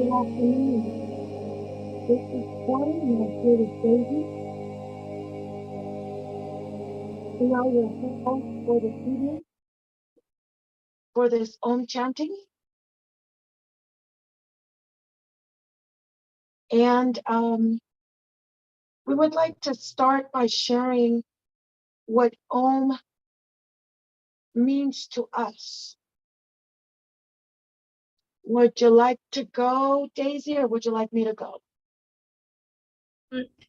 Good afternoon. This is Patty, and I'm here with Daisy. We are your hosts for this evening for this OM chanting. And we would like to start by sharing what OM means to us. Would you like to go, Daisy, or would you like me to go?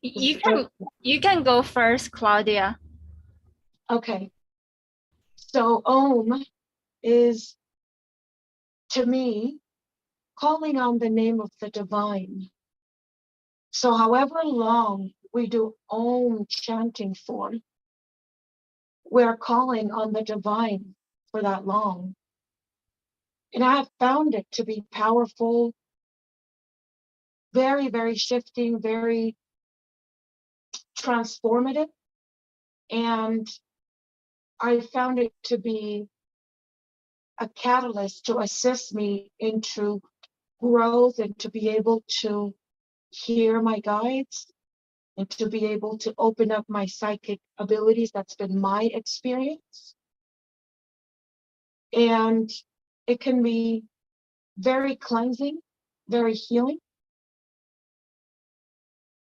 You can go first, Claudia. Okay. So OM is, to me, calling on the name of the divine. So however long we do OM chanting for, we're calling on the divine for that long. And I have found it to be powerful, very, very shifting, very transformative. And I found it to be a catalyst to assist me into growth and to be able to hear my guides and to be able to open up my psychic abilities. That's been my experience. And it can be very cleansing, very healing.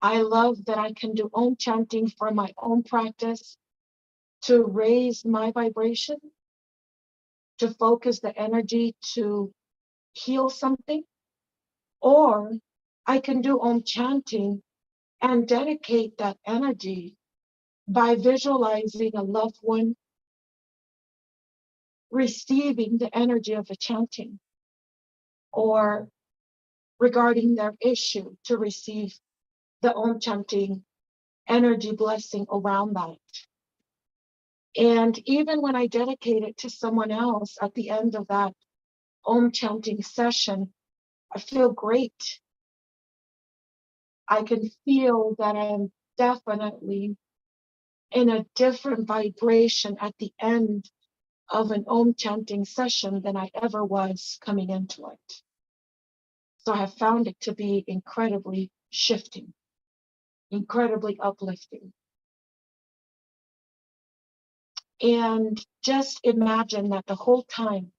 I love that I can do OM chanting for my own practice to raise my vibration, to focus the energy to heal something, or I can do OM chanting and dedicate that energy by visualizing a loved one receiving the energy of the chanting, or regarding their issue to receive the OM chanting energy blessing around that. And even when I dedicate it to someone else at the end of that OM chanting session, I feel great. I can feel that I'm definitely in a different vibration at the end of an OM chanting session than I ever was coming into it. So I have found it to be incredibly shifting, incredibly uplifting. And just imagine that the whole time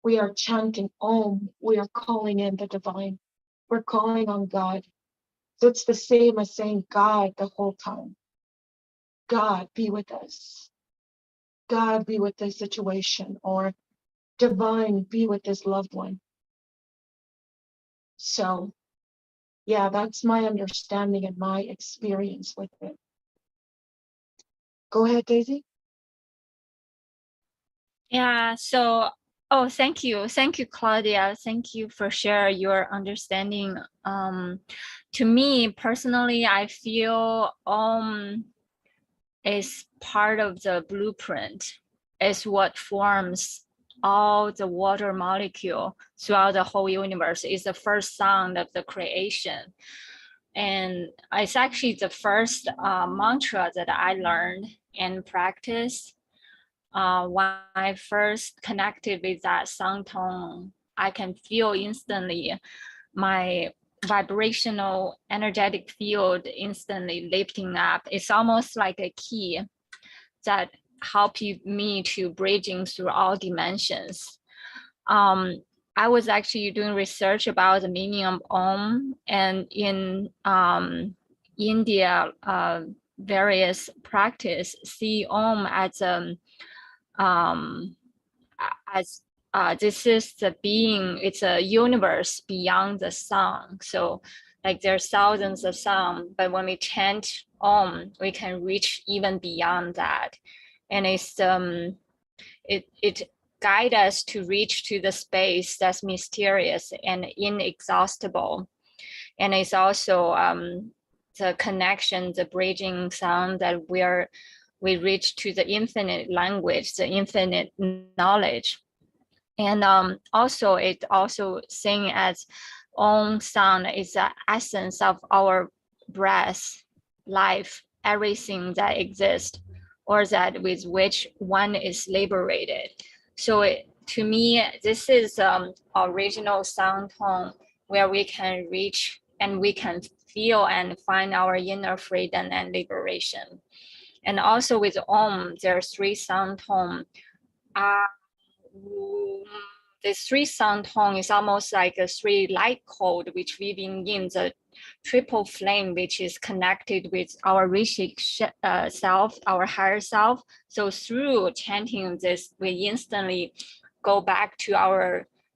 we are chanting OM, we are calling in the divine. We're calling on God. So it's the same as saying God the whole time. God, be with us. God, be with this situation, or divine, be with this loved one. So, yeah, that's my understanding and my experience with it. Go ahead, Daisy. Yeah, so, thank you. Thank you, Claudia. Thank you for sharing your understanding. To me, personally, I feel is part of the blueprint, is what forms all the water molecule throughout the whole universe. It's the first sound of the creation. And it's actually the first mantra that I learned and practiced. When I first connected with that sound tone, I can feel instantly my vibrational energetic field instantly lifting up. It's almost like a key that helps me to bridging through all dimensions. I was actually doing research about the meaning of OM, and in India, various practice see OM as this is the being, it's a universe beyond the sun. So Like there's thousands of sound, but when we chant Om, we can reach even beyond that. And it guides us to reach to the space that's mysterious and inexhaustible. And it's also the connection, the bridging sound that we reach to the infinite language, the infinite knowledge. And also it also sing as Om sound is the essence of our breath, life, everything that exists, or that with which one is liberated. So to me, this is original sound tone where we can reach and we can feel and find our inner freedom and liberation. And also with Om, there are 3 sound tones. The 3 sound tone is almost like a 3 light code, which weaving in the triple flame, which is connected with our Rishi self, our higher self. So through chanting this, we instantly go back to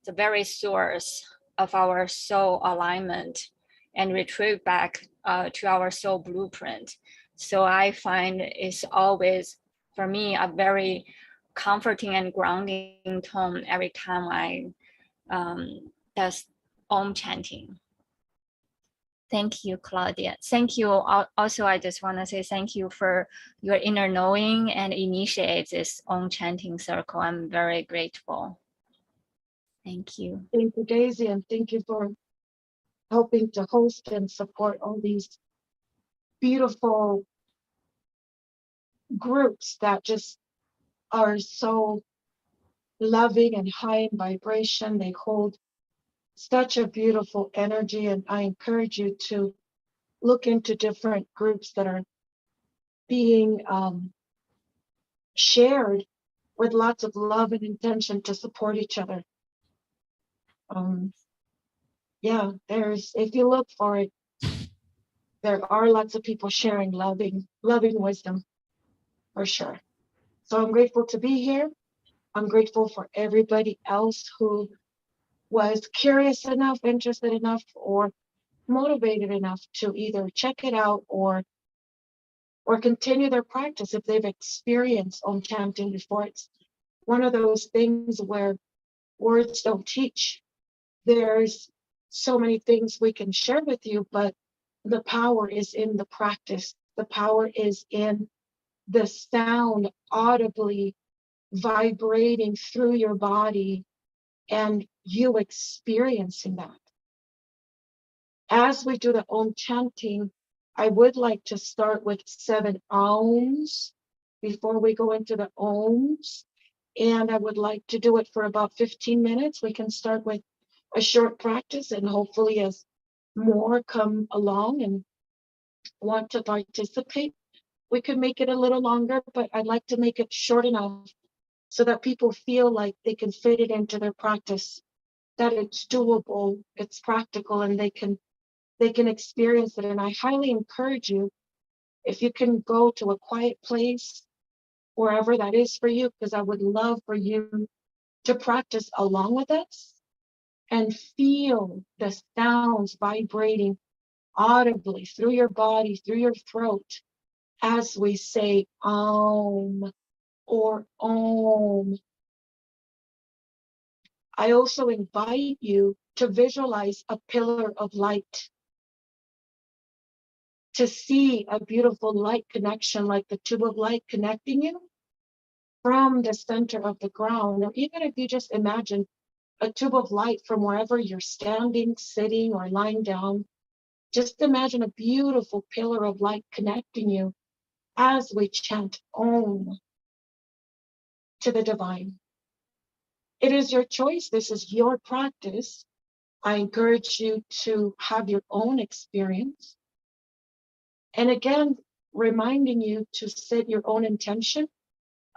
the very source of our soul alignment and retrieve back to our soul blueprint. So I find it's always, for me, a very comforting and grounding tone every time I does Om chanting. Thank you, Claudia. Thank you. Also, I just want to say thank you for your inner knowing and initiate this Om Chanting Circle. I'm very grateful. Thank you. Thank you, Daisy, and thank you for helping to host and support all these beautiful groups that just are so loving and high in vibration. They hold such a beautiful energy, and I encourage you to look into different groups that are being shared with lots of love and intention to support each other. Yeah, if you look for it, there are lots of people sharing loving wisdom, for sure. So I'm grateful to be here. I'm grateful for everybody else who was curious enough, interested enough, or motivated enough to either check it out or continue their practice if they've experienced Om chanting before. It's one of those things where words don't teach. There's so many things we can share with you, but the power is in the practice. The power is in the sound audibly vibrating through your body and you experiencing that. As we do the Om chanting, I would like to start with 7 Oms before we go into the Oms. And I would like to do it for about 15 minutes. We can start with a short practice, and hopefully as more come along and want to participate, we could make it a little longer, but I'd like to make it short enough so that people feel like they can fit it into their practice, that it's doable, it's practical, and they can experience it. And I highly encourage you, if you can go to a quiet place, wherever that is for you, because I would love for you to practice along with us and feel the sounds vibrating audibly through your body, through your throat, as we say Om or Om. I also invite you to visualize a pillar of light, to see a beautiful light connection, like the tube of light connecting you from the center of the ground. Or even if you just imagine a tube of light from wherever you're standing, sitting, or lying down, just imagine a beautiful pillar of light connecting you as we chant Om to the divine. It is your choice. This is your practice. I encourage you to have your own experience. And again, reminding you to set your own intention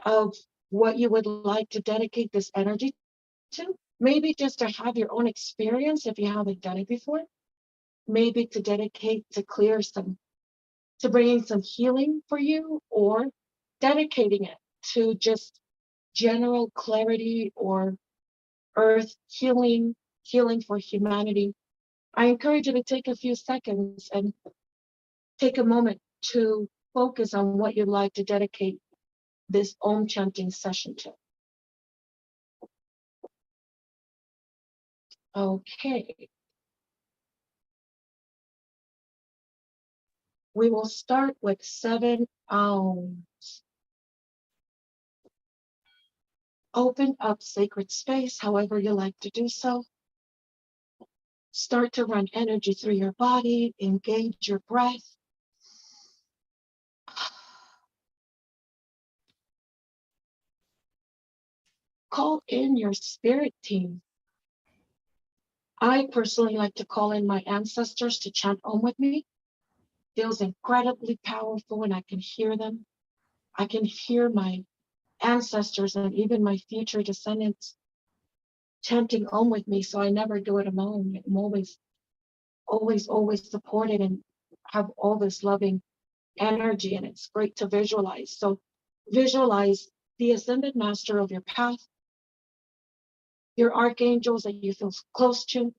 of what you would like to dedicate this energy to. Maybe just to have your own experience if you haven't done it before. Maybe to dedicate to bringing some healing for you, or dedicating it to just general clarity or earth healing for humanity. I encourage you to take a few seconds and take a moment to focus on what you'd like to dedicate this Om chanting session to. Okay. We will start with 7 Oms. Open up sacred space, however you like to do so. Start to run energy through your body, engage your breath. Call in your spirit team. I personally like to call in my ancestors to chant Om with me. Feels incredibly powerful when I can hear them. I can hear my ancestors and even my future descendants chanting Om with me, so I never do it alone. I'm always supported and have all this loving energy, and it's great to visualize. So visualize the ascended master of your path, your archangels that you feel close to,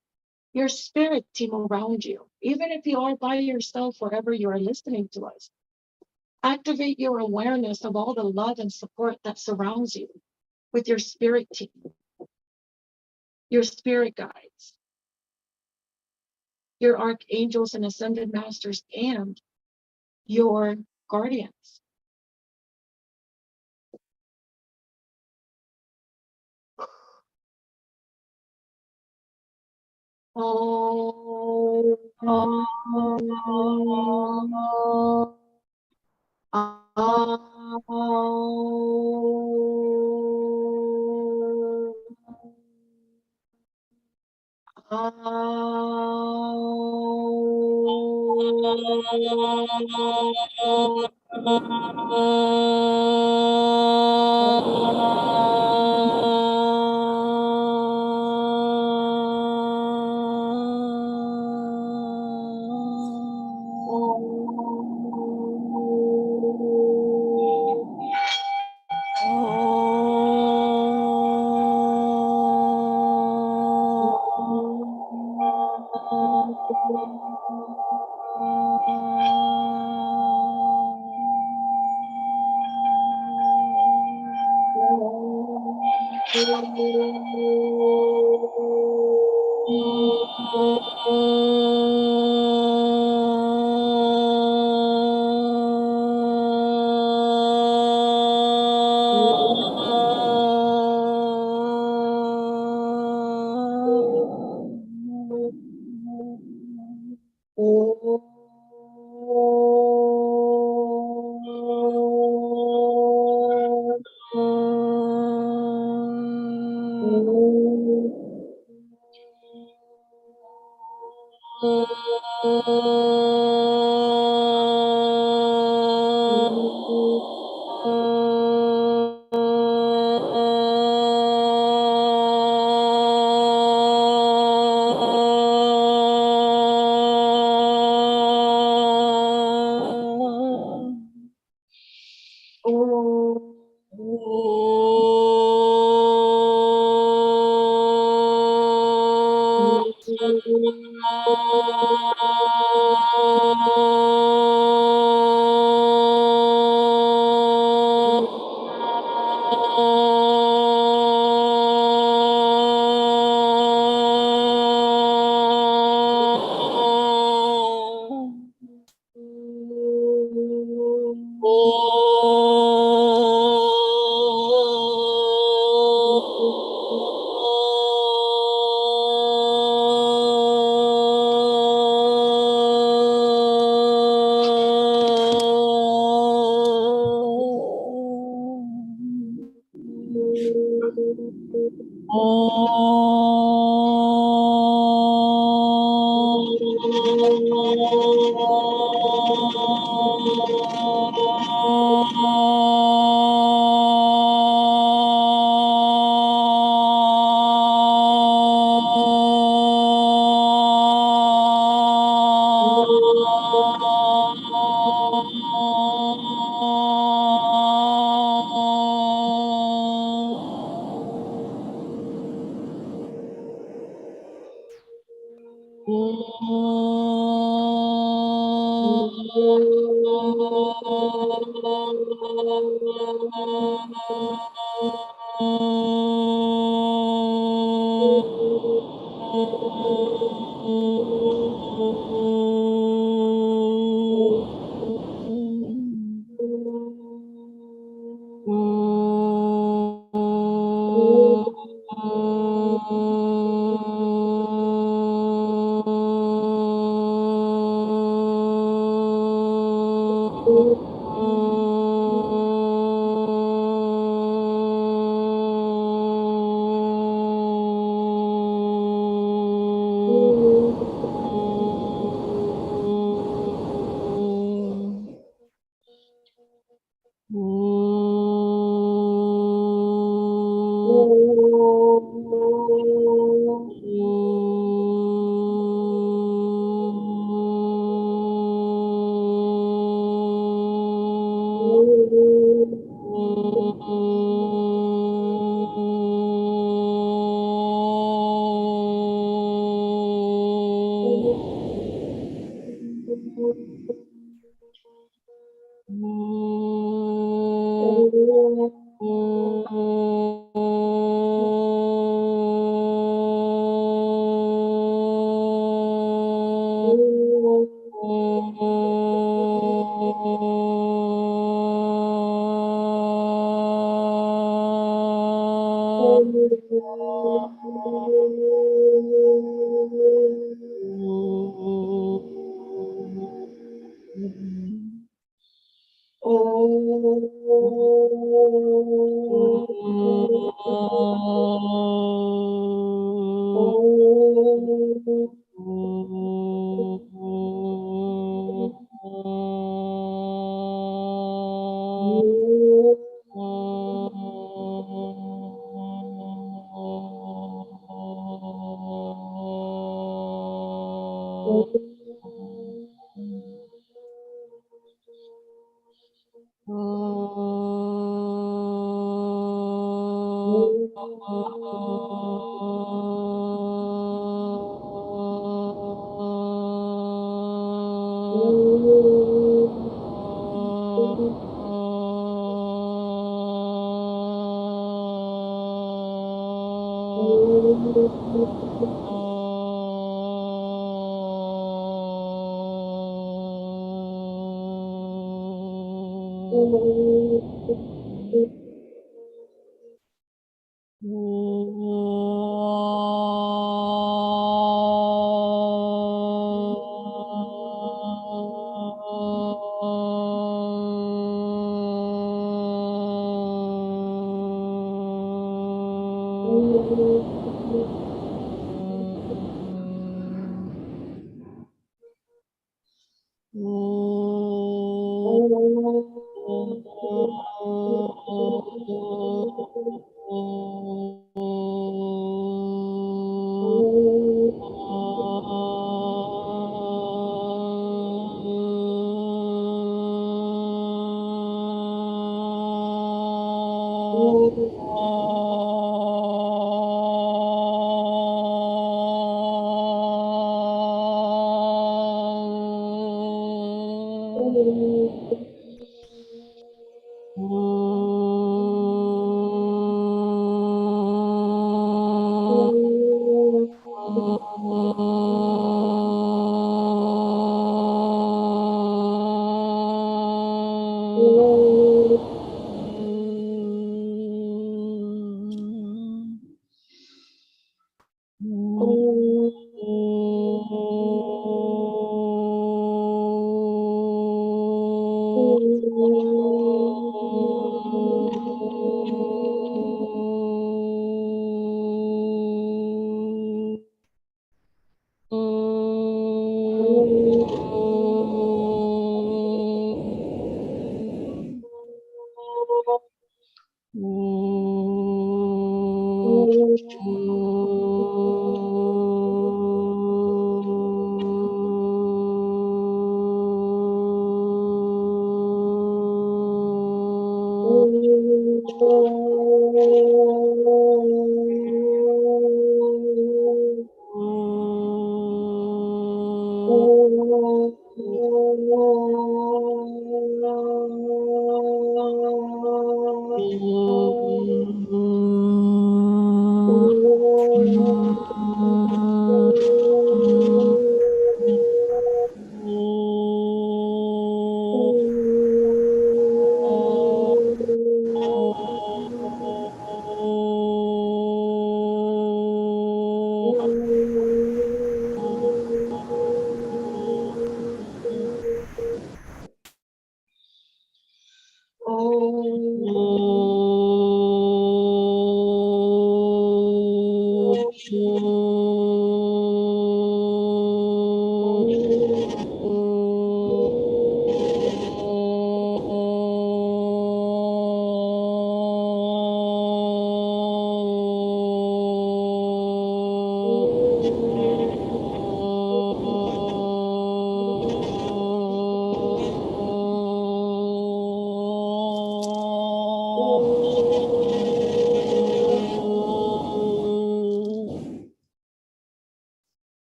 your spirit team around you. Even if you are by yourself, wherever you are listening to us, activate your awareness of all the love and support that surrounds you with your spirit team, your spirit guides, your archangels and ascended masters, and your guardians. Oh,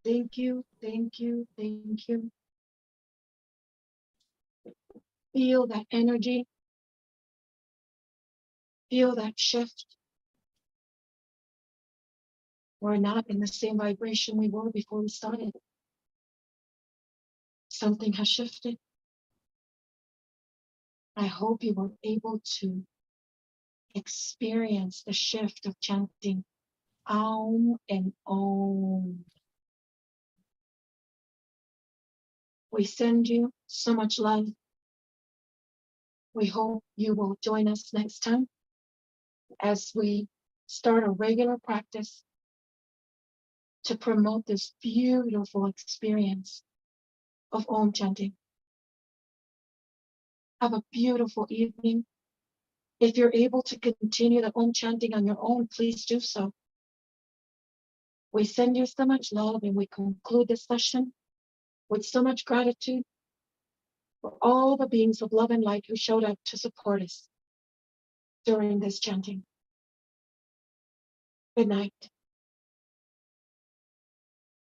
Thank you, thank you, thank you. Feel that energy. Feel that shift. We're not in the same vibration we were before we started. Something has shifted. I hope you were able to experience the shift of chanting Aum and Om. We send you so much love. We hope you will join us next time as we start a regular practice to promote this beautiful experience of Om chanting. Have a beautiful evening. If you're able to continue the Om chanting on your own, please do so. We send you so much love and we conclude this session with so much gratitude for all the beings of love and light who showed up to support us during this chanting. Good night.